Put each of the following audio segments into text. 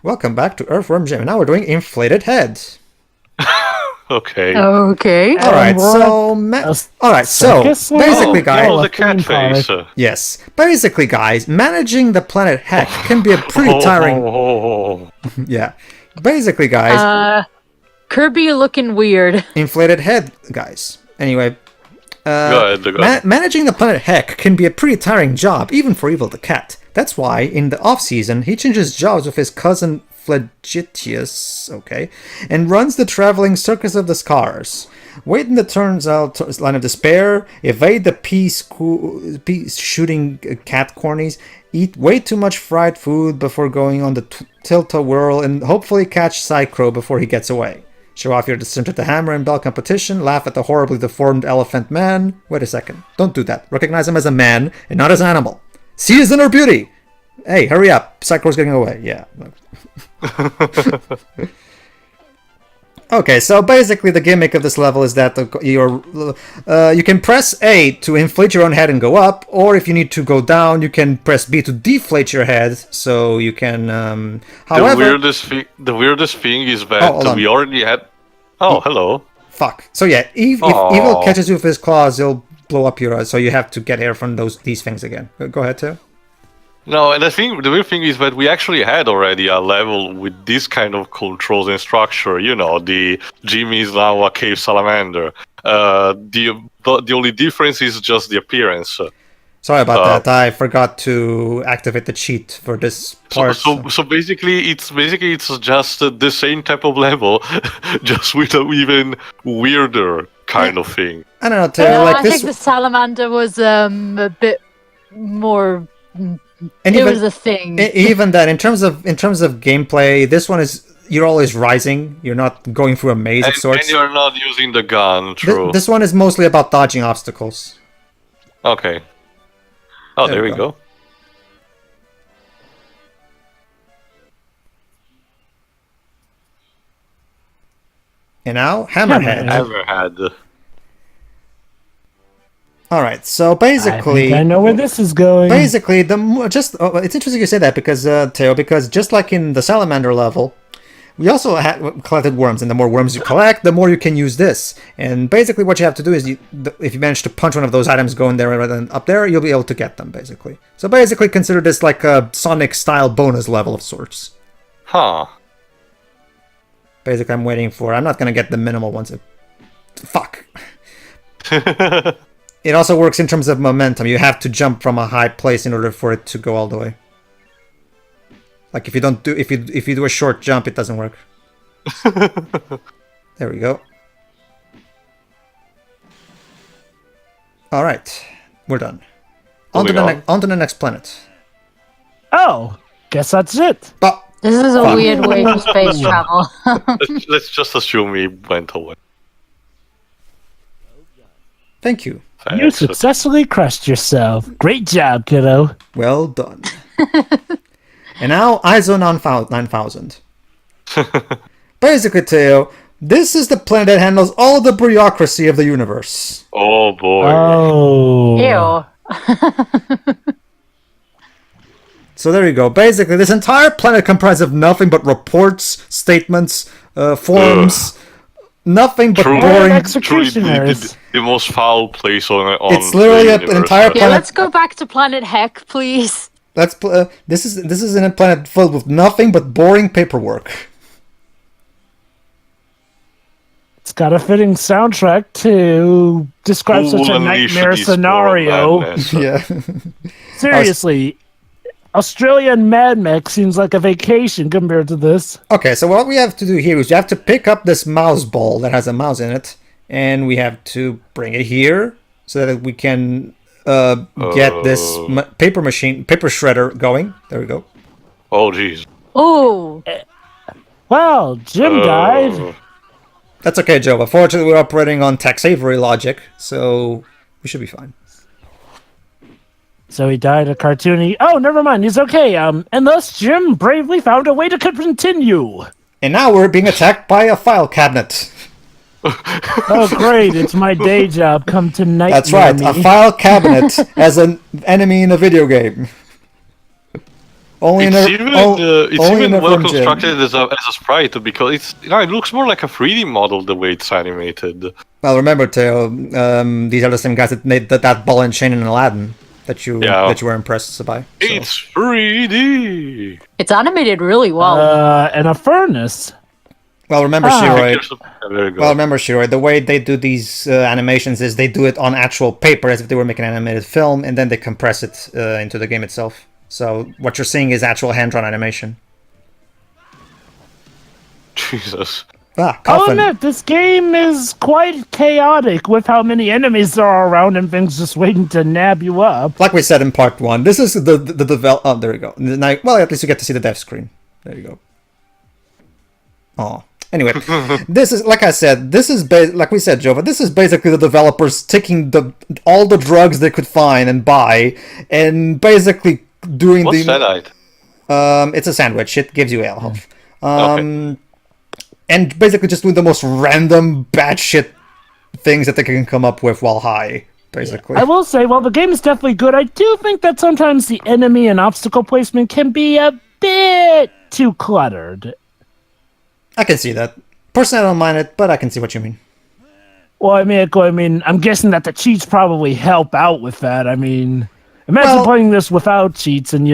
Welcome back to Earthworm Gym. Now we're doing inflated heads. Okay. Okay. Alright, so basically, guys. Oh, the cat face. Yes, basically, guys, managing the planet Heck can be a pretty tiring. Yeah, basically, guys. Kirby looking weird. Inflated head, guys. Anyway, Go ahead. managing the planet Heck can be a pretty tiring job, even for Evil the Cat. That's why, in the off-season, he changes jobs with his cousin Flagitius, and runs the traveling Circus of the Scars. Wait in the turns out line of despair, evade the pea-shooting cat cornies, eat way too much fried food before going on the tilt-a-whirl, and hopefully catch Psy-Crow before he gets away. Show off your descent at the hammer and bell competition, laugh at the horribly deformed elephant man. Wait a second, don't do that. Recognize him as a man and not as an animal. See his inner beauty! Hey, hurry up, Psy-Crow's getting away. Yeah. Okay, so basically the gimmick of this level is that you can press A to inflate your own head and go up, or if you need to go down, you can press B to deflate your head, so you can... however... The weirdest thing is that we already had... Oh, hello. Fuck. So yeah, if Evil catches you with his claws, he'll blow up your eyes, so you have to get air from these things again. Go ahead, too. No, and the weird thing is that we actually had already a level with this kind of controls and structure. You know, the Jimmy is now a cave salamander. The only difference is just the appearance. Sorry about that. I forgot to activate the cheat for this part. So basically, it's just the same type of level, just with an even weirder kind of thing. I don't know. Taylor, I think the salamander was a bit more. And it was a thing. Even that, in terms of gameplay, this one is you're always rising. You're not going through a maze of sorts. And you're not using the gun. True. This one is mostly about dodging obstacles. Okay. Oh, there we go. And now, Hammerhead. All right, so basically, I know where this is going. Basically, it's interesting you say that because Theo, because just like in the salamander level, we also collected worms, and the more worms you collect, the more you can use this. And basically, what you have to do is, if you manage to punch one of those items going there rather than up there, you'll be able to get them. Basically, so basically, consider this like a Sonic-style bonus level of sorts. Huh. Basically, I'm not gonna get the minimal ones. Fuck. It also works in terms of momentum. You have to jump from a high place in order for it to go all the way. Like if you do a short jump, it doesn't work. There we go. All right, we're done. On to the next planet. Oh, guess that's it. But this is a weird way for space travel. let's just assume he went away. Thank you. You successfully crushed yourself. Great job, kiddo. Well done. And now ISO 9000. Basically, Theo, this is the planet that handles all the bureaucracy of the universe. Oh boy. Oh. Ew. So there you go. Basically, this entire planet comprises of nothing but reports, statements, forms. Nothing but boring executioners. The most foul place on it's literally an entire planet. Yeah, let's go back to planet Heck, please. This is in a planet filled with nothing but boring paperwork. It's got a fitting soundtrack to describe such a nightmare scenario. Yeah. Seriously. Australian Mad Max seems like a vacation compared to this. Okay, so what we have to do here is you have to pick up this mouse ball that has a mouse in it, and we have to bring it here so that we can get this paper shredder going. There we go. Oh, jeez. Oh. Well, Jim died. That's okay, Joe. Unfortunately, we're operating on Tex Avery logic, so we should be fine. So he died a cartoony... Oh, never mind. He's okay. And thus, Jim bravely found a way to continue. And now we're being attacked by a file cabinet. Oh, great. It's my day job. Come to nightmare That's right. me. A file cabinet as an enemy in a video game. Only in It's a, even only in well Earthworm gym. constructed as a sprite because it looks more like a 3D model the way it's animated. Well, remember, Teo, these are the same guys that made that ball and chain in Aladdin that you were impressed by. So. It's 3D. It's animated really well. And a furnace. Well, remember, Shiroi. Very good. Well, remember, Shiroi. The way they do these animations is they do it on actual paper, as if they were making an animated film, and then they compress it into the game itself. So what you're seeing is actual hand-drawn animation. Jesus. Ah, I'll coffin. admit, this game is quite chaotic with how many enemies there are around and things just waiting to nab you up. Like we said in part 1, this is the develop. Oh, there we go. Now, well, at least you get to see the dev screen. There you go. Oh. Anyway, this is, like I said, this is like we said, Jova. This is basically the developers taking all the drugs they could find and buy, and basically doing What's that? It's a sandwich. It gives you ale health. Okay. And basically just doing the most random batshit things that they can come up with while high. Basically, I will say, while the game is definitely good, I do think that sometimes the enemy and obstacle placement can be a bit too cluttered. I can see that. Personally, I don't mind it, but I can see what you mean. Well, I mean, I'm guessing that the cheats probably help out with that. I mean, imagine playing this without cheats, and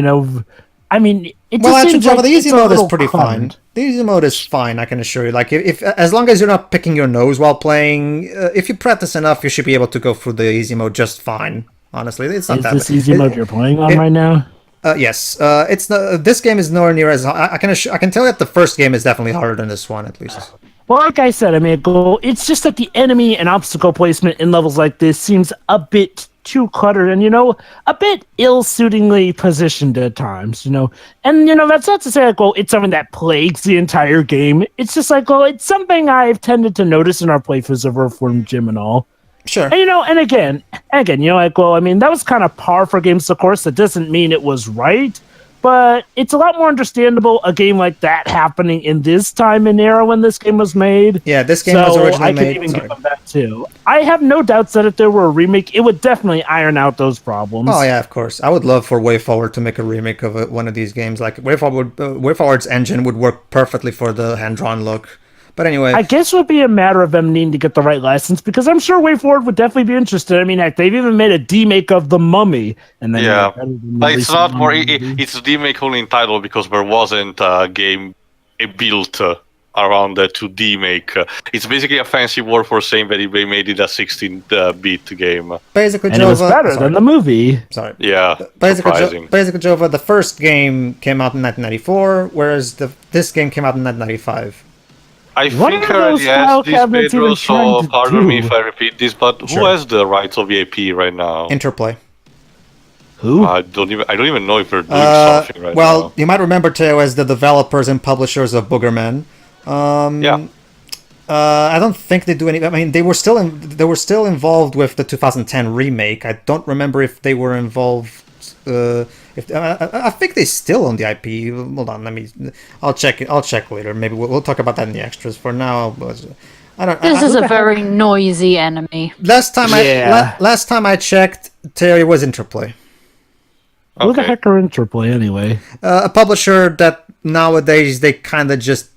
I mean, it just actually, seems Java, like the easy mode is pretty cluttered. fine. The easy mode is fine, I can assure you. Like, if as long as you're not picking your nose while playing, if you practice enough, you should be able to go through the easy mode just fine. Honestly, it's not Is that. this easy mode you're playing on right now? Yes, it's this game is nowhere near as. I can tell you that the first game is definitely harder than this one, at least. Well, like I said, I mean, it's just that the enemy and obstacle placement in levels like this seems a bit too cluttered and, a bit ill-suitingly positioned at times, And, that's not to say, it's something that plagues the entire game. It's just it's something I've tended to notice in our playthroughs of Earthworm Jim and all. Sure. And, and again, I mean, that was kind of par for games, of course. That doesn't mean it was right. But it's a lot more understandable a game like that happening in this time and era when this game was made. Yeah, this game was originally made. I can even give them that too. I have no doubts that if there were a remake, it would definitely iron out those problems. Oh yeah, of course. I would love for WayForward to make a remake of one of these games. Like WayForward's engine would work perfectly for the hand-drawn look. But anyway, I guess it would be a matter of them needing to get the right license, because I'm sure WayForward would definitely be interested. I mean, heck, they've even made a demake of The Mummy, and then it's not more. It's a demake only in title because there wasn't a game built around that to demake. It's basically a fancy word for saying that they made it a 16-bit game. Basically, and Jova, it was better than the movie. Sorry. Yeah. Basically, Jova, the first game came out in 1994, whereas this game came out in 1995. I think I already asked this, Pedro, so pardon me if I repeat this, but who has the rights of the IP right now? Interplay. Who? I don't even know if they're doing something right now. Well, you might remember Teo as the developers and publishers of Boogerman. Yeah. I don't think they do any. I mean, they were still involved with the 2010 remake. I don't remember if they were involved. I think they still own the IP. Hold on, I'll check it. I'll check later. Maybe we'll talk about that in the extras. For now, I don't. This is a very noisy enemy. Last time I checked, Terry was Interplay. Who the heck are Interplay anyway? A publisher that nowadays they kind of just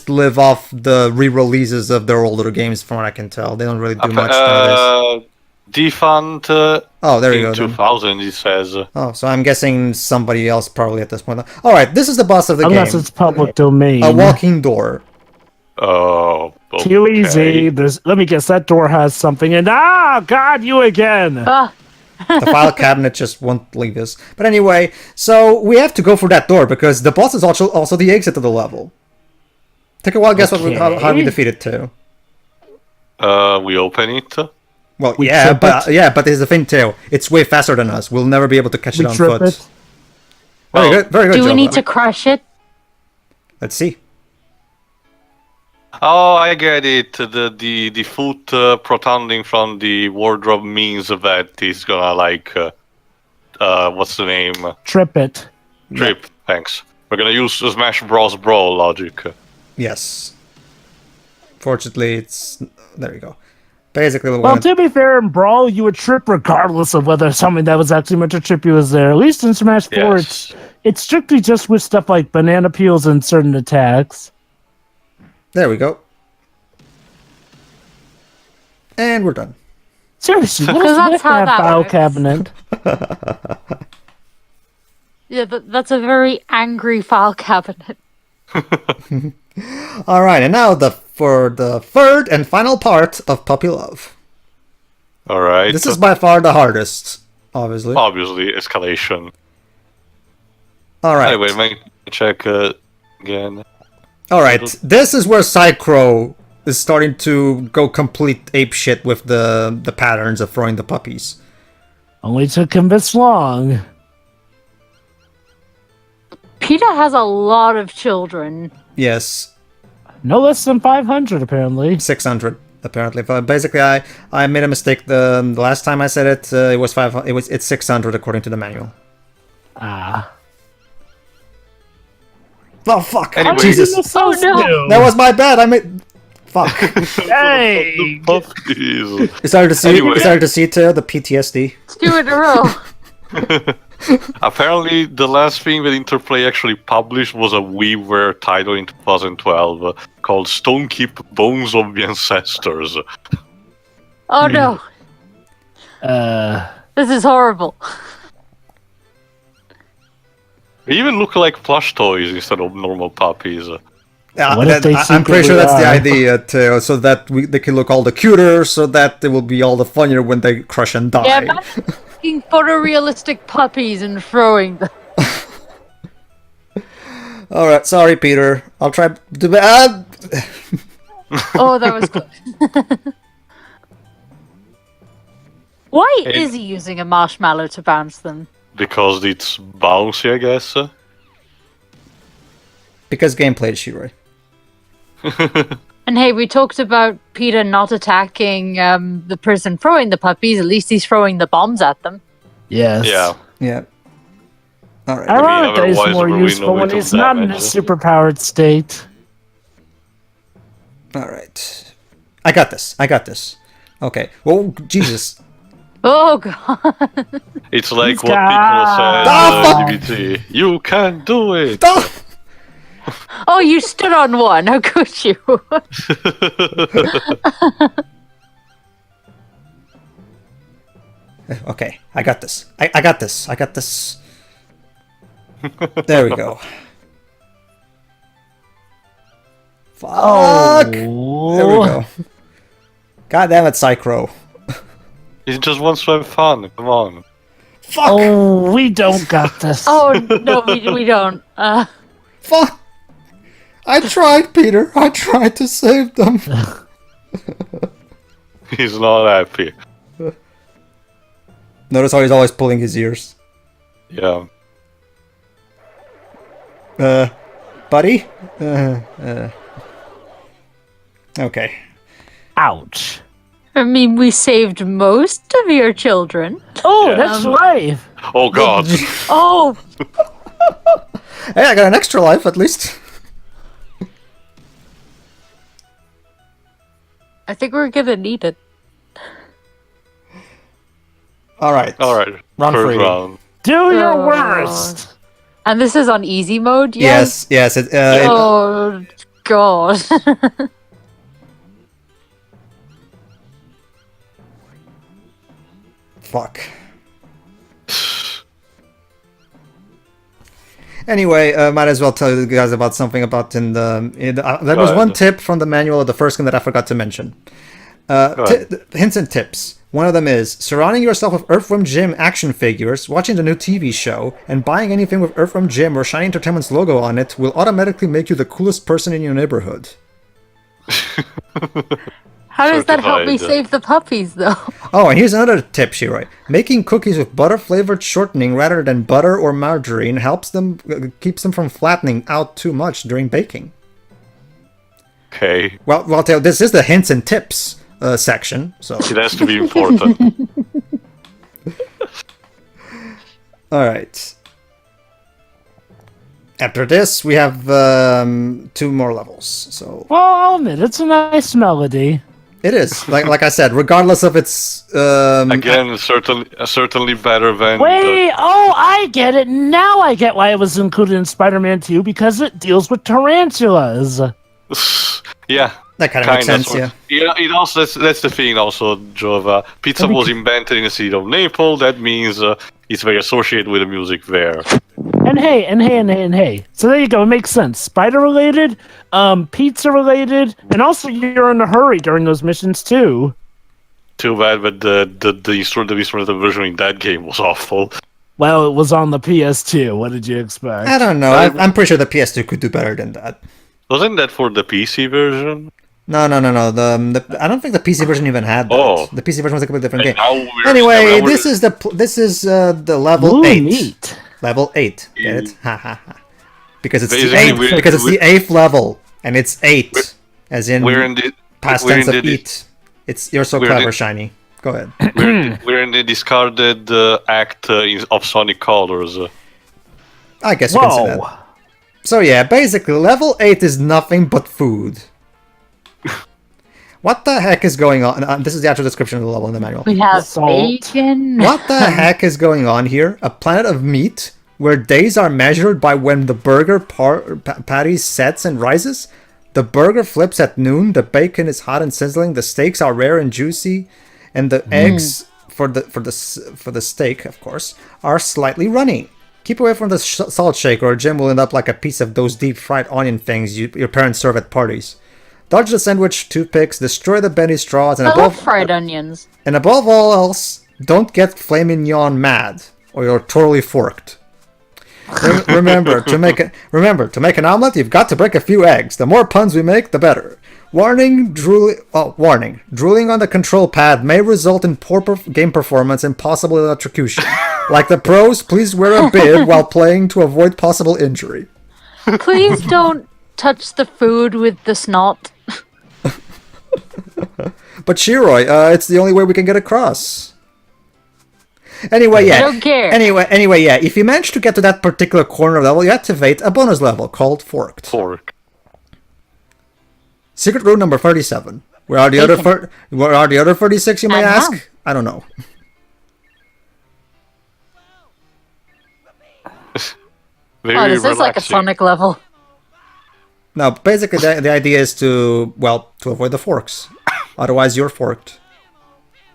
live off the re-releases of their older games, from what I can tell. They don't really do much nowadays. Defunct. Oh, there you go. 2000, it says. Oh, so I'm guessing somebody else probably at this point. All right, this is the boss of the game. Unless it's public domain. A walking door. Oh, okay. Too easy. Let me guess, that door has something. And God, you again. The file cabinet just won't leave us. But anyway, so we have to go for that door because the boss is also the exit to the level. Take a while, guess how we defeat it too. We open it. Well, but there's the thing too. It's way faster than us. We'll never be able to catch it on foot. Very good, very good. Do we need to crush it? Let's see. Oh, I get it. The foot protruding from the wardrobe means that it's gonna what's the name? Trip it. Trip. Thanks. We're gonna use Smash Bros. Brawl logic. Yes. Fortunately, there you go. Basically, Well, to be fair, in Brawl, you would trip regardless of whether something that was actually meant to trip you was there. At least in Smash 4, Yes. it's strictly just with stuff like banana peels and certain attacks. there we go. And we're done. Seriously, what Because is that's with how that that file works. cabinet? Yeah, that's a very angry file cabinet. All right, and now for the third and final part of Puppy Love. All right. This is by far the hardest, obviously. obviously escalation. All right. Anyway, let me check again. All right. This is where Psy-Crow is starting to go complete apeshit with the patterns of throwing the puppies. Only took him this long. PETA has a lot of children. Yes, No less than 500, apparently. 600 apparently. But basically, I made a mistake. The last time I said it, it was 500. It's 600 according to the manual. Ah. Oh fuck! Anyway. Jesus, Oh, no. that was my bad. I made. Fuck. Hey! Puppies. You started to see. Anyway. You started to see the PTSD. 2 in a row. Apparently, the last thing that Interplay actually published was a WiiWare title in 2012 called Stonekeep Bones of the Ancestors. Oh no, this is horrible. They even look like plush toys instead of normal puppies. Yeah, What if they I'm pretty sure secretly that's the are? idea too, so that they can look all the cuter, so that they will be all the funnier when they crush and die. Yeah, imagine making photorealistic puppies and throwing them. All right, sorry, Peter. I'll try to. Oh, that was close. Why Hey. is he using a marshmallow to bounce them? Because it's bouncy, I guess. Because gameplay is Shiroi. And hey, we talked about PETA not attacking the person throwing the puppies. At least he's throwing the bombs at them. Yes. Yeah. Yeah. All right. Ironic that he's otherwise more there will be useful no when little he's not in a damage. superpowered state. All right. I got this. I got this. Okay. Well, Jesus. Oh god. It's like He's what Ah, people said in DBT. You can do it! Ah! Oh, you stood on one. How could you? Okay. I got this. I got this. I got this. There we go. Fuck. There we go. God damn it, Psy-Crow. He just wants to have fun, come on. Fuck. Oh, we don't got this. Oh no, we don't. Fuck. I tried, Peter. I tried to save them. He's not happy. Notice how he's always pulling his ears. Yeah. Buddy? Okay. Ouch. I mean, we saved most of your children. Oh, Yeah. that's right. Oh god. Oh, Hey, I got an extra life at least. I think we're gonna need it. Alright. Alright. Round First three. round. Do your Oh. worst. And this is on easy mode, Yes, yes. Oh god. Fuck. Anyway, might as well tell you guys about something about in the. There was Go one ahead. tip from the manual of the first game that I forgot to mention. ahead. Hints and tips. One of them is surrounding yourself with Earthworm Jim action figures, watching the new TV show, and buying anything with Earthworm Jim or Shiny Entertainment's logo on it will automatically make you the coolest person in your neighborhood. How does that help me Certified. save the puppies, though? Oh, and here's another tip, Shiroi. Making cookies with butter-flavored shortening rather than butter or margarine helps them, keeps them from flattening out too much during baking. Okay. Well, Teo, this is the hints and tips section, so... It has to be important. Alright. After this, we have 2 more levels, so... Well, I'll admit, it's a nice melody. It is like I said, regardless of its Again, certainly better than. Wait, I get it. Now I get why it was included in Spider-Man 2, because it deals with tarantulas. Yeah. That kind of makes sense, yeah. It also that's the thing. Also, Jova, pizza was invented in the city of Naples. That means it's very associated with the music there. And hey. So there you go. It makes sense. Spider related, pizza related, and also you're in a hurry during those missions too. Too bad, but the instrumental version in that game was awful. Well, it was on the PS2. What did you expect? I don't know. I'm pretty sure the PS2 could do better than that. Wasn't that for the PC version? No. I don't think the PC version even had that. Oh. The PC version was a completely different game. Now Anyway, this is the level Ooh, 8. neat. Level 8. Get it? Ha ha ha. Because it's the Basically, 8th. Because it's the 8th level, and it's 8, as in we're in the past we're tense in of the- eat. You're so we're clever, the- Shiny. Go ahead. we're in the discarded act of Sonic Colors. I guess you can say that. Whoa. So yeah, basically, level 8 is nothing but food. What the heck is going on? This is the actual description of the level in the manual. We have Salt. bacon. What the heck is going on here? A planet of meat where days are measured by when the burger patty sets and rises? The burger flips at noon, the bacon is hot and sizzling, the steaks are rare and juicy, and the eggs for the steak, of course, are slightly runny. Keep away from the salt shaker or Jim will end up like a piece of those deep fried onion things your parents serve at parties. Dodge the sandwich toothpicks, destroy the bendy straws, and I love fried onions. and above all else, don't get flaming yawn mad, or you're totally forked. Remember to make an omelet, you've got to break a few eggs. The more puns we make, the better. Warning: drooling on the control pad may result in poor game performance and possible electrocution. Like the pros, please wear a bib while playing to avoid possible injury. Please don't touch the food with the snot. But Shiroi, it's the only way we can get across. Anyway, yeah. I don't care. Anyway, yeah. If you manage to get to that particular corner level, you activate a bonus level called Forked. Fork. Secret room number 37. Where are the other 36, you may I don't ask? know. I don't know. Very Oh, this is like a relaxing. Sonic level. No, basically the idea is to avoid the forks. Otherwise you're forked.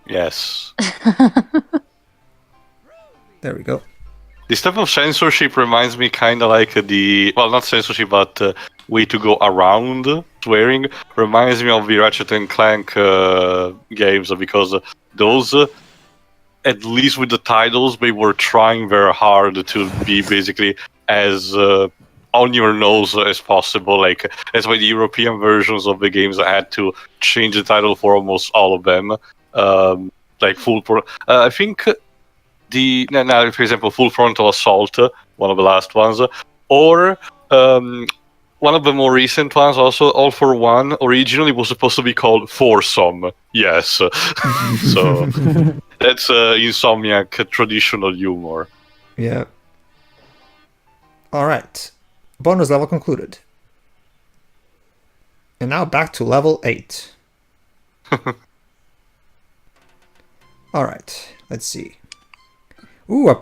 Yes. There we go. This type of censorship reminds me kind of like not censorship, but way to go around swearing. Reminds me of the Ratchet and Clank games, because those, at least with the titles, they were trying very hard to be basically as on your nose as possible. Like, that's why the European versions of the games had to change the title for almost all of them. Like I think for example, Full Frontal Assault, one of the last ones, or one of the more recent ones, also All for One, originally was supposed to be called Foursome. Yes. So that's Insomniac traditional humor. Yeah. Alright. Bonus level concluded. And now back to level 8. Alright, let's see. Ooh,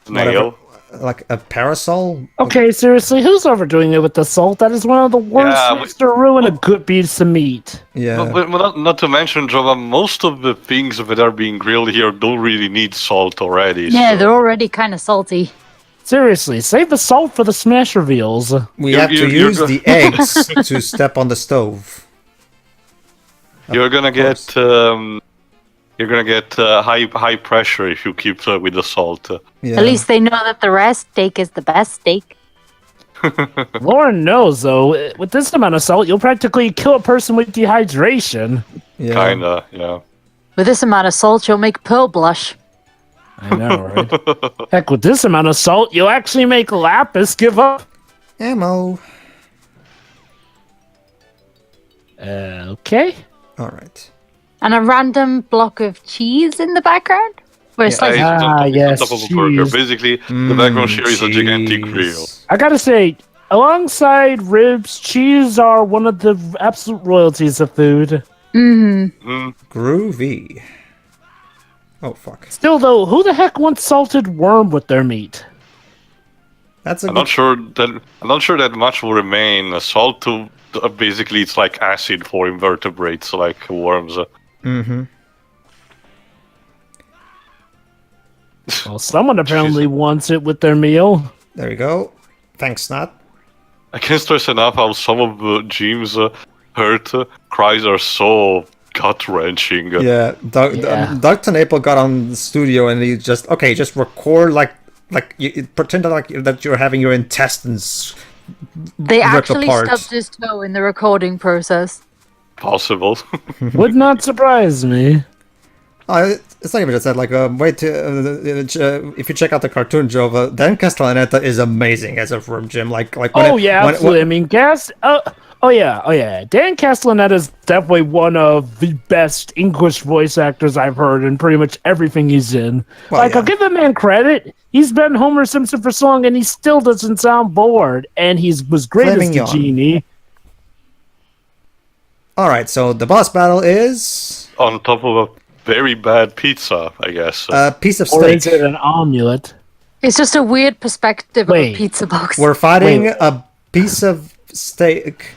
Snail. like a parasol? Okay, seriously, who's overdoing it with the salt? That is one of the worst Yeah, ways to ruin a good piece of meat. Yeah. But not to mention, Jova, most of the things that are being grilled here don't really need salt already. Yeah, so- they're already kind of salty. Seriously, save the salt for the smash reveals. We You're- have to you're use go- the eggs to step on the stove. You're gonna Of get high pressure if you keep with the salt. Yeah. At least they know that the rest steak is the best steak. Lauren knows, though, with this amount of salt, you'll practically kill a person with dehydration. Yeah. Kinda, yeah. With this amount of salt, you'll make Pearl blush. I know, right? Heck, with this amount of salt, you'll actually make Lapis give up. Ammo. Okay. Alright. And a random block of cheese in the background? Where it's like, It's on top- it's on yes, top of a burger. cheese. Basically, the background here is a gigantic grill. I gotta say, alongside ribs, cheese are one of the absolute royalties of food. Groovy. Oh, fuck. Still, though, who the heck wants salted worm with their meat? That's a I'm good... not sure that much will remain. Salt to basically it's like acid for invertebrates like worms. Mm-hmm. Well, someone apparently wants it with their meal. There we go. Thanks, Snot. I can't stress enough how some of Jim's hurt cries are so gut-wrenching. Yeah, Doug Tenaple got on the studio and he just record pretend that you're having your intestines. They Rip actually apart. stubbed his toe in the recording process. Possible. Would not surprise me. It's not even just that. Like, if you check out the cartoon, Jova, Dan Castellaneta is amazing as a Earthworm, Jim. Absolutely. I mean, Dan Castellaneta is definitely one of the best English voice actors I've heard in pretty much everything he's in. Well, I'll give the man credit. He's been Homer Simpson for so long, and he still doesn't sound bored. And he was great Flaming as the yawn. genie. All right, so the boss battle is On top of a very bad pizza, I guess. a piece of Or steak. is it an omelet? It's just a weird perspective of Wait. a pizza box. We're fighting a piece of steak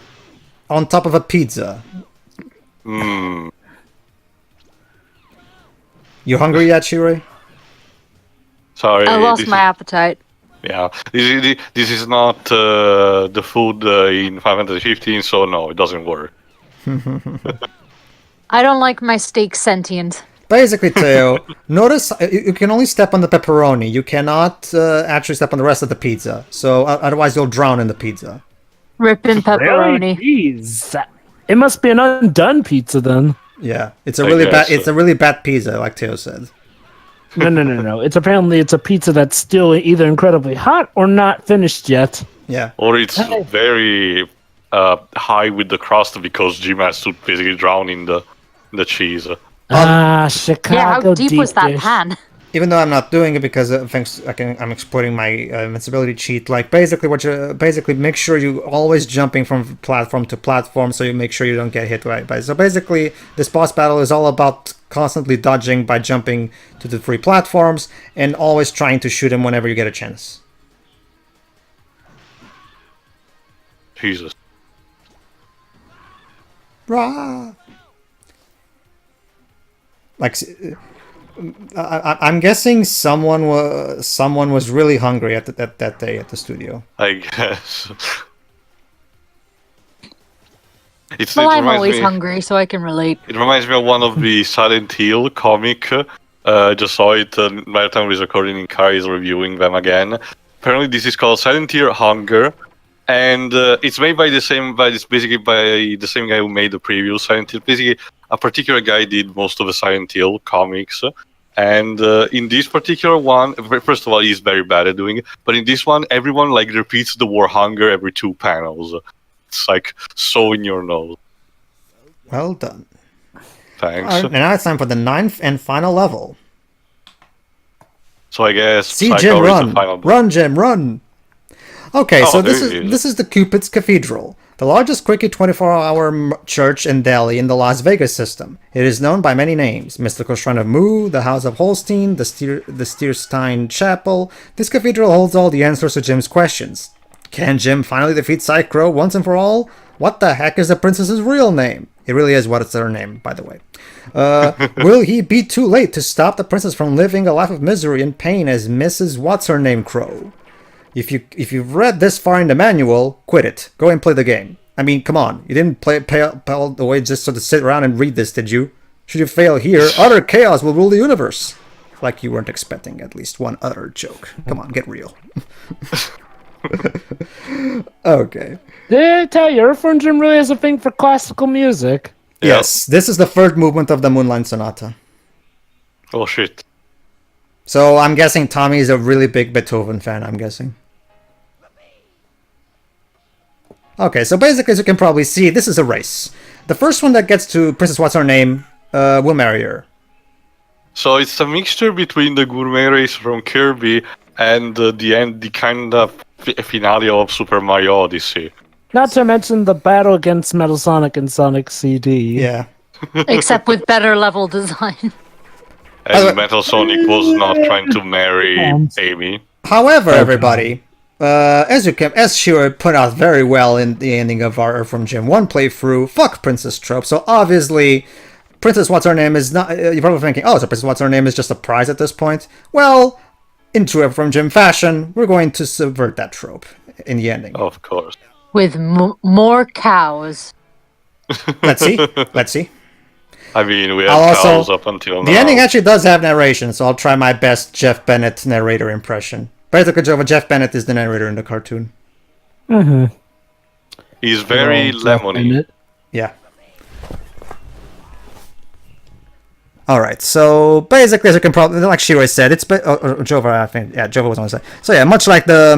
on top of a pizza. Hmm. You hungry yet, Shirei? Sorry. I lost this my appetite. Yeah, this is not the food in Final Fantasy 15, so no, it doesn't work. I don't like my steak sentient. Basically, Teo, notice you can only step on the pepperoni. You cannot actually step on the rest of the pizza. So otherwise you'll drown in the pizza. Ripping pepperoni. Really? Jeez. It must be an undone pizza then. Yeah, it's a I really guess bad. It's a really bad pizza, like Teo said. No. It's a pizza that's still either incredibly hot or not finished yet. Yeah. Or it's very high with the crust because Jim has to basically drown in the cheese. Chicago Yeah, how deep was that dish. pan? Even though I'm not doing it because I'm exploiting my invincibility cheat. Like basically, make sure you always jumping from platform to platform, so you make sure you don't get hit by. So basically, this boss battle is all about constantly dodging by jumping to the free platforms and always trying to shoot him whenever you get a chance. Jesus. Rah! Like, I'm guessing someone was really hungry at that day at the studio. I guess. Well, I'm always hungry, so I can relate. It reminds me of one of the Silent Hill comic. Just saw it by the time we was recording in Kai is reviewing them again. Apparently, this is called Silent Hill Hunger, and it's made by the same guy who made the previous Silent Hill. Basically, a particular guy did most of the Silent Hill comics, and in this particular one, first of all, he's very bad at doing it. But in this one, everyone like repeats the word hunger every 2 panels. It's like so in your nose. Well done. Thanks. All right, and now it's time for the 9th and final level. So I guess See Psy-Crow Jim is the run, final boss. run Jim run. Okay, Oh, so there this he is. this is the Cupid's Cathedral, the largest quickie 24-hour church in Delhi in the Las Vegas system. It is known by many names: Mystical Shrine of Mu, the House of Holstein, the Stierstein Chapel. This cathedral holds all the answers to Jim's questions. Can Jim finally defeat Psy-Crow once and for all? What the heck is the princess's real name? It really is what it's her name, by the way. Will he be too late to stop the princess from living a life of misery and pain as Mrs. What's-Her-Name Crow? If you've read this far in the manual, quit it. Go and play the game. I mean, come on. You didn't pay all the way just to sit around and read this, did you? Should you fail here, utter chaos will rule the universe. Like you weren't expecting at least one utter joke. Come on, get real. Okay. Did I tell you, Earthworm Jim really has a thing for classical music? Yes, this is the third movement of the Moonlight Sonata. Oh shit. So I'm guessing Tommy is a really big Beethoven fan, I'm guessing. Okay, so basically, as you can probably see, this is a race. The first one that gets to Princess What's-Her-Name will marry her. So it's a mixture between the gourmet race from Kirby and the kind of finale of Super Mario Odyssey. Not to mention the battle against Metal Sonic and Sonic CD. Yeah. Except with better level design. And Metal Sonic was not trying to marry Amy. However, everybody, as Shiro put out very well in the ending of our Earthworm Jim 1 playthrough, fuck Princess Trope. So obviously, Princess What's-Her-Name is not... you're probably thinking, oh, so Princess What's-Her-Name is just a prize at this point? Well, in true Earthworm Jim fashion, we're going to subvert that trope in the ending. Of course. With more cows. Let's see. I mean, we have cows up until now. The ending actually does have narration, so I'll try my best Jeff Bennett narrator impression. Basically, Jeff Bennett is the narrator in the cartoon. Mm-hmm. He's very lemony. Yeah. Alright, so basically, as you can probably, like Shiro said, it's Jova, I think. Yeah, Jova was on the side. So yeah, much like the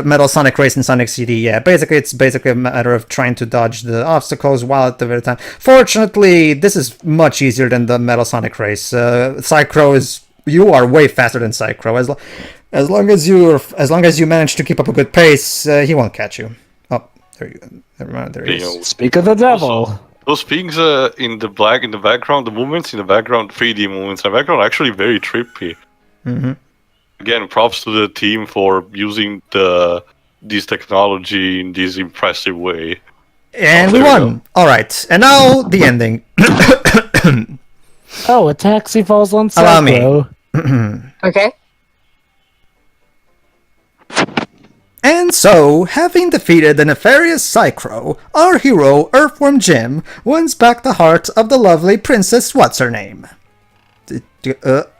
Metal Sonic race in Sonic CD, yeah, it's basically a matter of trying to dodge the obstacles while at the very time. Fortunately, this is much easier than the Metal Sonic race. Psy-Crow you are way faster than Psy-Crow. As long as you manage to keep up a good pace, he won't catch you. Oh, there you go. Never mind, there he is. Speak of the devil. Also, those things in the background, the movements in the background, 3D movements in the background, are actually very trippy. Mm-hmm. Again, props to the team for using this technology in this impressive way. And we won! Alright, and now the ending. Oh, a taxi falls on Allow Psy-Crow. me. Okay. And so, having defeated the nefarious Psy-Crow, our hero, Earthworm Jim, wins back the heart of the lovely Princess What's-Her-Name.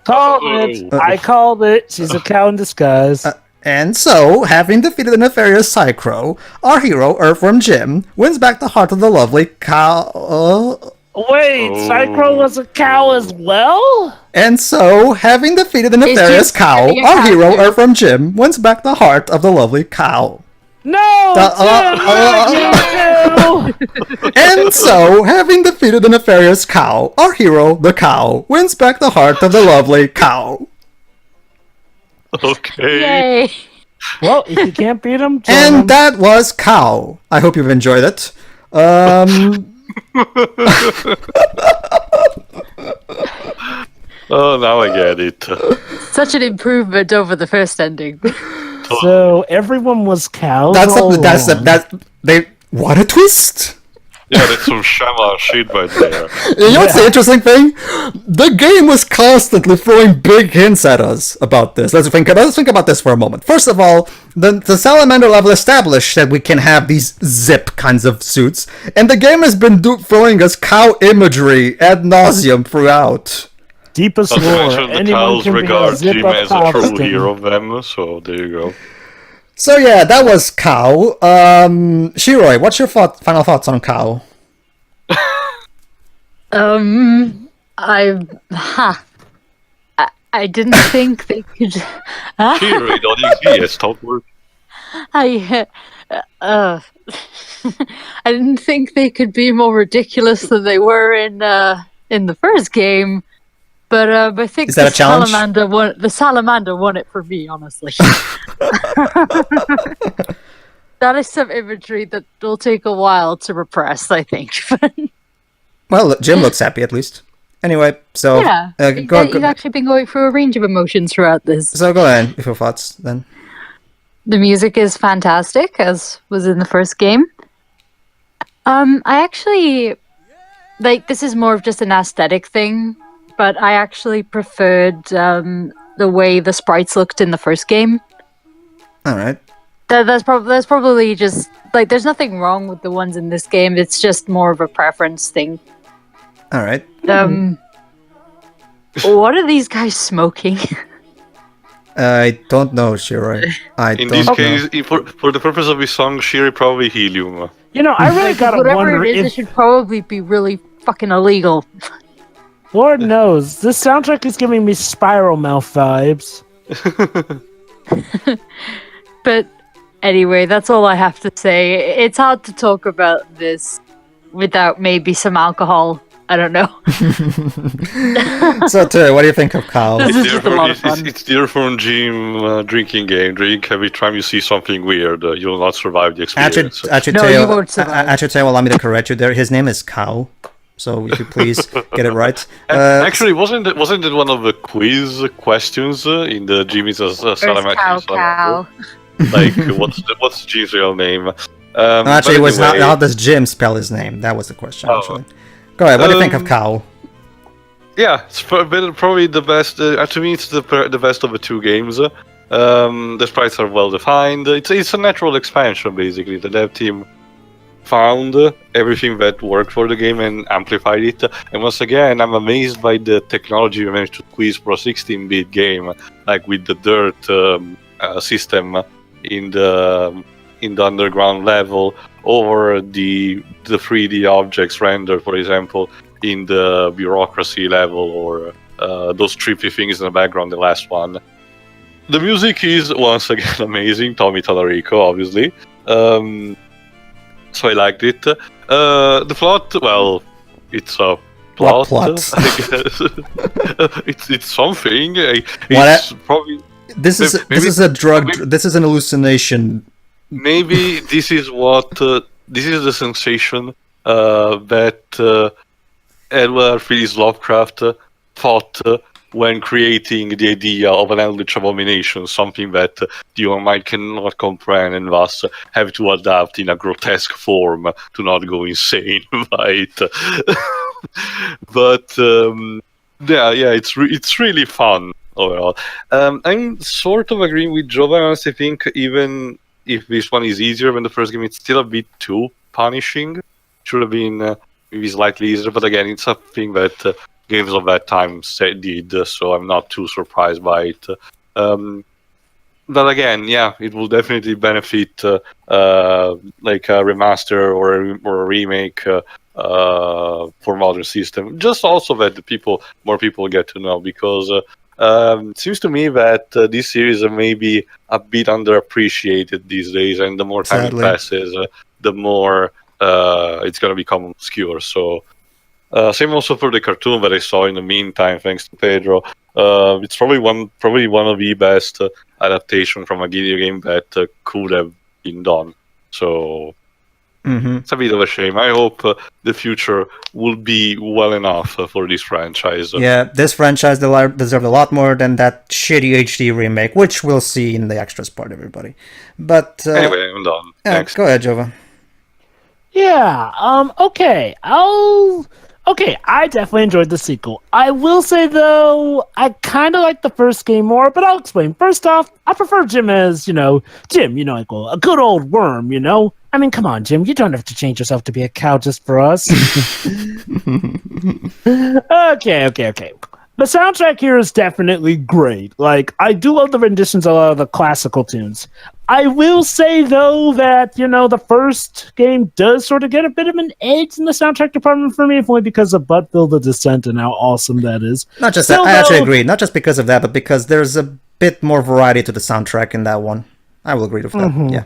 Called it. I called it. She's a cow in disguise. And so, having defeated the nefarious Psy-Crow, our hero, Earthworm Jim, wins back the heart of the lovely cow... Wait, Psy-Crow was a cow as well? And so, having defeated the nefarious cow, our hero, Earthworm Jim, wins back the heart of the lovely cow. No! And so, having defeated the nefarious cow, our hero, the cow, wins back the heart of the lovely cow. Okay. Yay. Well, if you can't beat him, And that was Cow. I hope you've enjoyed it. Oh, now I get it. Such an improvement over the first ending. So everyone was cows. What a twist! Yeah, that's some Shaman shit right there. You know what's the interesting thing? The game was constantly throwing big hints at us about this. Let's think about this for a moment. First of all, the Salamander level established that we can have these zip kinds of suits, and the game has been throwing us cow imagery ad nauseum throughout. Deepest Not to lore. mention the Anyone cows can be a regard Jim zip-up as a true costume. hero of them, so there you go. So yeah, that was Cow. Shiroi, what's your final thoughts on Cow? I didn't think they could. Shiro, don't exist, stop work. I didn't think they could be more ridiculous than they were in the first game. But I think Is that a challenge? the salamander won it for me, honestly. That is some imagery that will take a while to repress, I think. Well, Jim looks happy at least. Anyway, so Yeah, he's actually been going through a range of emotions throughout this. So go ahead with your thoughts then. The music is fantastic, as was in the first game. I actually this is more of just an aesthetic thing, but I actually preferred the way the sprites looked in the first game. All right. That's probably just there's nothing wrong with the ones in this game. It's just more of a preference thing. All right. What are these guys smoking? I don't know, Shiroi. In this case, for the purpose of this song, Shiri probably helium. You know, I really gotta Whatever wonder it is, it should probably be really fucking illegal. Lord knows, this soundtrack is giving me Spiral Mouth vibes. But anyway, that's all I have to say. It's hard to talk about this without maybe some alcohol. I don't know. So, Terry, what do you think of Cow? This is just a lot of fun. It's the Earthworm Jim drinking game. Drink every time you see something weird. You will not survive the experience. Actually, No, Teo, you won't survive. Actually, Teo, allow me to correct you there. His name is Cow. So if you please get it right. Actually, wasn't it one of the quiz questions in the Jimmy's Cow. Like, what's Jimmy's real name? no, actually, it was anyway, how does Jim spell his name? That was the question, Oh. actually. Go ahead, what do you think of Cow? Yeah, it's probably the best. To me, it's the best of the two games. The sprites are well defined. It's a natural expansion, basically. The dev team found everything that worked for the game and amplified it. And once again, I'm amazed by the technology we managed to squeeze for a 16-bit game, like with the dirt system in the underground level, or the 3D objects rendered, for example, in the bureaucracy level, or those trippy things in the background, the last one. The music is once again amazing. Tommy Tallarico, obviously. So I liked it. The plot, well, it's a plot. What plot? I guess. it's something. What? Probably. This is a drug. This is an hallucination. Maybe this is what. This is the sensation that Edward Phillips Lovecraft thought when creating the idea of an eldritch abomination, something that the human mind cannot comprehend and thus have to adapt in a grotesque form to not go insane by it. But yeah, it's really fun overall. I'm sort of agreeing with Jovan. I honestly think even if this one is easier than the first game, it's still a bit too punishing. Should have been maybe slightly easier, but again, it's a thing that games of that time did, so I'm not too surprised by it. But again, yeah, it will definitely benefit like a remaster or a remake for modern system. Just also that more people get to know, because it seems to me that this series may be a bit underappreciated these days, and the more time Sadly. it passes, the more it's going to become obscure. So same also for the cartoon that I saw in the meantime, thanks to Pedro. It's probably one of the best adaptation from a video game that could have been done. So it's a bit of a shame. I hope the future will be well enough for this franchise. Yeah, this franchise deserved a lot more than that shitty HD remake, which we'll see in the extras part, everybody. But anyway, I'm done. Thanks. Go ahead, Jova. Yeah, okay. Okay, I definitely enjoyed the sequel. I will say, though, I kind of like the first game more, but I'll explain. First off, I prefer Jim as, Jim, like, well, a good old worm, I mean, come on, Jim, you don't have to change yourself to be a cow just for us. Okay. The soundtrack here is definitely great. Like, I do love the renditions of a lot of the classical tunes. I will say, though, that, the first game does sort of get a bit of an edge in the soundtrack department for me, if only because of Buttville the Descent and how awesome that is. Not just that, I actually agree. Not just because of that, but because there's a bit more variety to the soundtrack in that one. I will agree with that, yeah.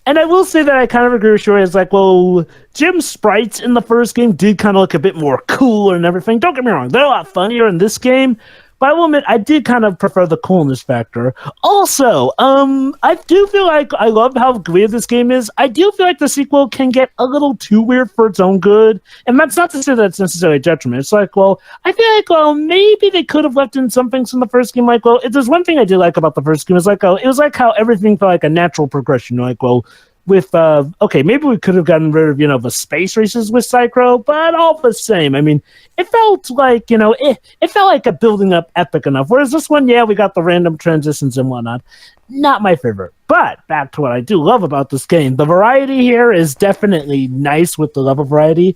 And I will say that I kind of agree with you. It's like, well, Jim's sprites in the first game did kind of look a bit more cooler and everything. Don't get me wrong, they're a lot funnier in this game. But I will admit, I did kind of prefer the coolness factor. Also, I do feel like I love how weird this game is. I do feel like the sequel can get a little too weird for its own good. And that's not to say that it's necessarily a detriment. It's like, well, I feel like, well, maybe they could have left in some things from the first game. Like, well, if there's one thing I did like about the first game, is like, it was like how everything felt like a natural progression. Like, well, with okay, maybe we could have gotten rid of the space races with Psy-Crow, but all the same, I mean, it felt like it felt like a building up epic enough. Whereas this one, yeah, we got the random transitions and whatnot. Not my favorite, but back to what I do love about this game. The variety here is definitely nice with the level variety.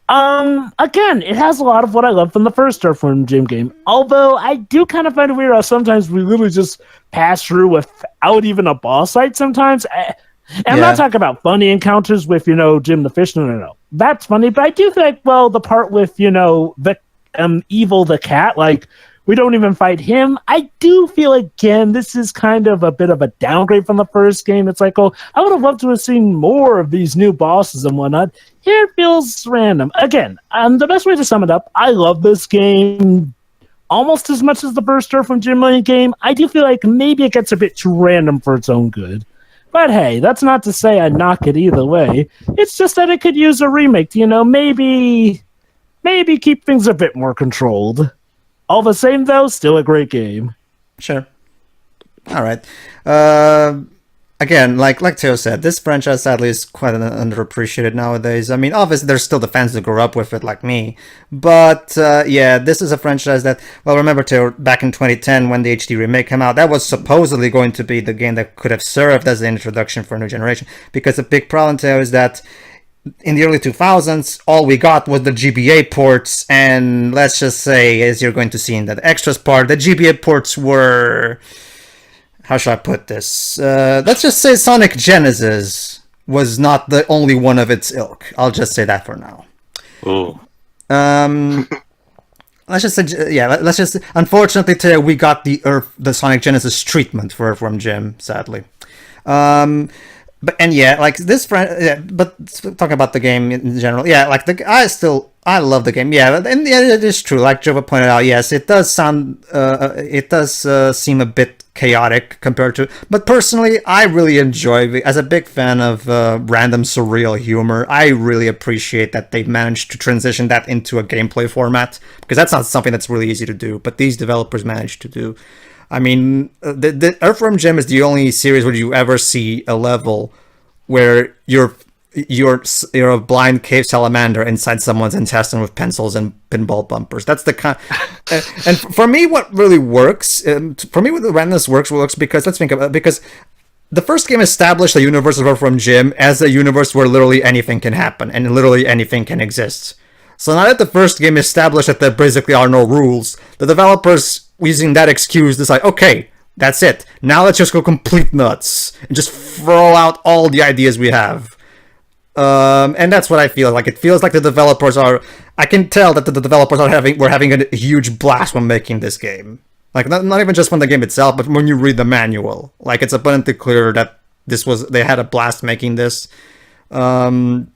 Again, it has a lot of what I love from the first Earthworm Jim game. Although I do kind of find it weird how sometimes we literally just pass through without even a boss fight sometimes. And I'm not talking about funny encounters with, Jim the Fish. No. That's funny, but I do think, well, the part with, the Evil the Cat, like, we don't even fight him. I do feel, again, this is kind of a bit of a downgrade from the first game. It's like, oh, I would have loved to have seen more of these new bosses and whatnot. Here it feels random. Again, the best way to sum it up, I love this game almost as much as the first Earthworm Jim game. I do feel like maybe it gets a bit too random for its own good. But hey, that's not to say I knock it either way. It's just that it could use a remake to, maybe keep things a bit more controlled. All the same, though, still a great game. Sure. All right. Again, like Theo said, this franchise sadly is quite underappreciated nowadays. I mean, obviously there's still the fans who grew up with it, like me. But yeah, this is a franchise that, well, remember Theo, back in 2010 when the HD remake came out, that was supposedly going to be the game that could have served as an introduction for a new generation. Because the big problem, Theo, is that in the early 2000s, all we got was the GBA ports, and let's just say, as you're going to see in that extras part, the GBA ports were... How should I put this? Let's just say Sonic Genesis was not the only one of its ilk. I'll just say that for now. Ooh. Let's just say, yeah. Let's just. Unfortunately, today we got the Sonic Genesis treatment for Earthworm Jim, sadly. But yeah, like this friend. Yeah, but talking about the game in general, yeah, like I love the game. Yeah, and yeah, it is true. Like Jova pointed out, yes, it does sound. It does seem a bit chaotic compared to, but personally I really enjoy it. As a big fan of random surreal humor, I really appreciate that they've managed to transition that into a gameplay format, because that's not something that's really easy to do, but these developers managed to do. I mean, the Earthworm Jim is the only series where you ever see a level where you're a blind cave salamander inside someone's intestine with pencils and pinball bumpers. That's the kind. And for me, what really works, for me, what the randomness works because let's think about it, because the first game established the universe of Earthworm Jim as a universe where literally anything can happen and literally anything can exist. So now that the first game established that there basically are no rules, the developers, using that excuse, decide, okay, that's it. Now let's just go complete nuts and just throw out all the ideas we have. And that's what I feel like. It feels like the developers are. I can tell that the developers were having a huge blast when making this game. Like not even just from the game itself, but when you read the manual, like it's abundantly clear that they had a blast making this. And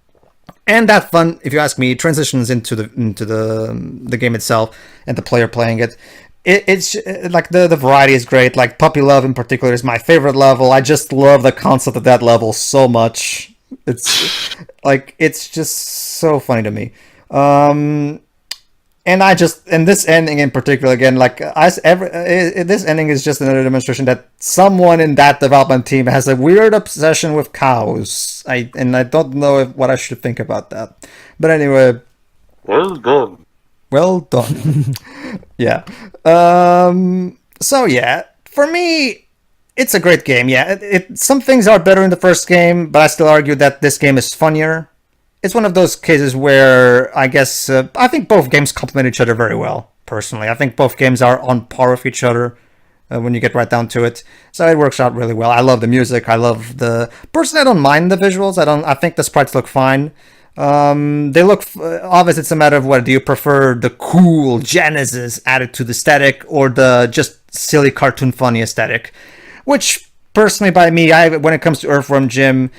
that fun, if you ask me, transitions into the game itself and the player playing it. It's like the variety is great. Like Puppy Love in particular is my favorite level. I just love the concept of that level so much. It's just so funny to me. And this ending in particular, again, this ending is just another demonstration that someone in that development team has a weird obsession with cows. I don't know what I should think about that. But anyway, Well done. Yeah. So yeah, for me, it's a great game. Yeah, some things are better in the first game, but I still argue that this game is funnier. It's one of those cases where I guess I think both games complement each other very well. Personally, I think both games are on par with each other when you get right down to it. So it works out really well. I love the music. Personally, I don't mind the visuals. I think the sprites look fine. They look obviously. It's a matter of what do you prefer: the cool Genesis added to the aesthetic, or the just silly cartoon funny aesthetic. Which personally, by me, when it comes to Earthworm Jim,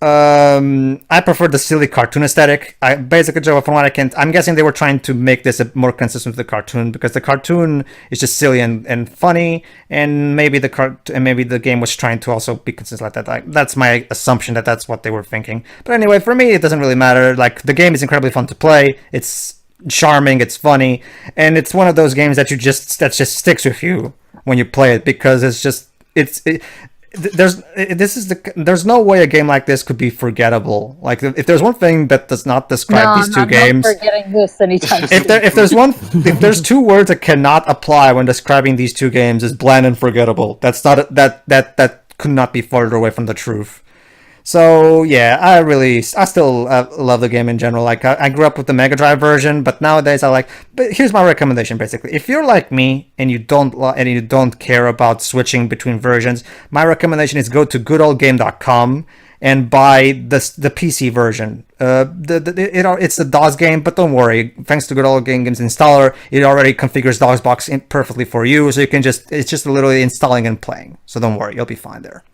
I prefer the silly cartoon aesthetic. Basically, from what I'm guessing they were trying to make this more consistent with the cartoon, because the cartoon is just silly and funny, and maybe the game was trying to also be consistent like that. That's my assumption that that's what they were thinking. But anyway, for me, it doesn't really matter. Like the game is incredibly fun to play. It's charming. It's funny, and it's one of those games that just sticks with you when you play it, because there's no way a game like this could be forgettable. Like if there's one thing that does not describe these two games, not forgetting this anytime soon. if there's two words that cannot apply when describing these two games, is bland and forgettable. That's not that could not be farther away from the truth. So yeah, I still love the game in general. Like I grew up with the Mega Drive version, but nowadays But here's my recommendation: basically, if you're like me and you don't care about switching between versions, my recommendation is go to goodoldgame.com and buy the PC version. It's the DOS game, but don't worry. Thanks to Good Old Games installer, it already configures DOSBox perfectly for you, so you can it's just literally installing and playing. So don't worry, you'll be fine there.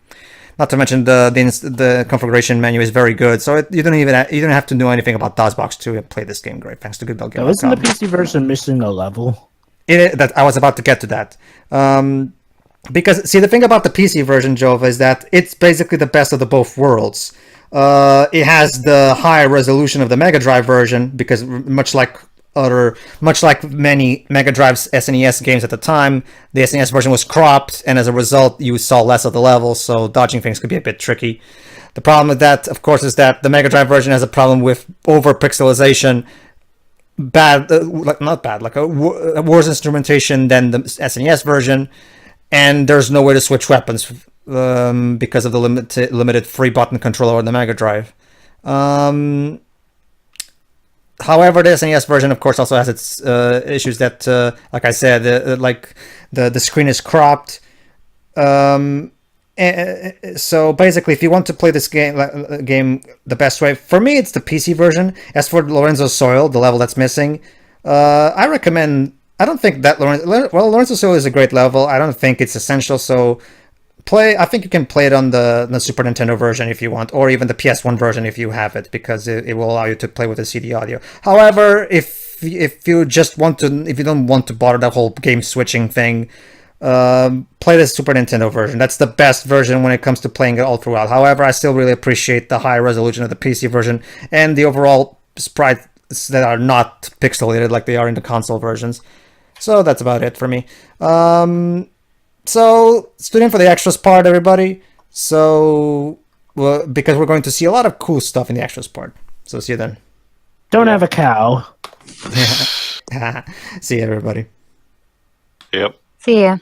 Not to mention the configuration menu is very good, so you don't have to know anything about DOSBox to play this game great. Thanks to Good Old Game. Isn't the PC version missing a level? That I was about to get to that. because see, the thing about the PC version, Jova, is that it's basically the best of the both worlds. It has the high resolution of the Mega Drive version because much like many Mega Drive's SNES games at the time, the SNES version was cropped, and as a result, you saw less of the levels, so dodging things could be a bit tricky. The problem with that, of course, is that the Mega Drive version has a problem with over pixelization, like a worse instrumentation than the SNES version, and there's no way to switch weapons because of the limited free button controller on the Mega Drive. However, the SNES version, of course, also has its issues that, like I said, the screen is cropped. So basically, if you want to play this game the best way, for me, it's the PC version. As for Lorenzo's Soil, the level that's missing, I recommend. I don't think that Lorenzo's Soil is a great level. I don't think it's essential. So I think you can play it on the Super Nintendo version if you want, or even the PS1 version if you have it, because it will allow you to play with the CD audio. However, if you don't want to bother the whole game switching thing, play the Super Nintendo version. That's the best version when it comes to playing it all throughout. However, I still really appreciate the high resolution of the PC version and the overall sprites that are not pixelated like they are in the console versions. So that's about it for me. So tune in for the extras part, everybody. So, because we're going to see a lot of cool stuff in the extras part. So see you then. Don't have a cow. See you, everybody. Yep. See ya.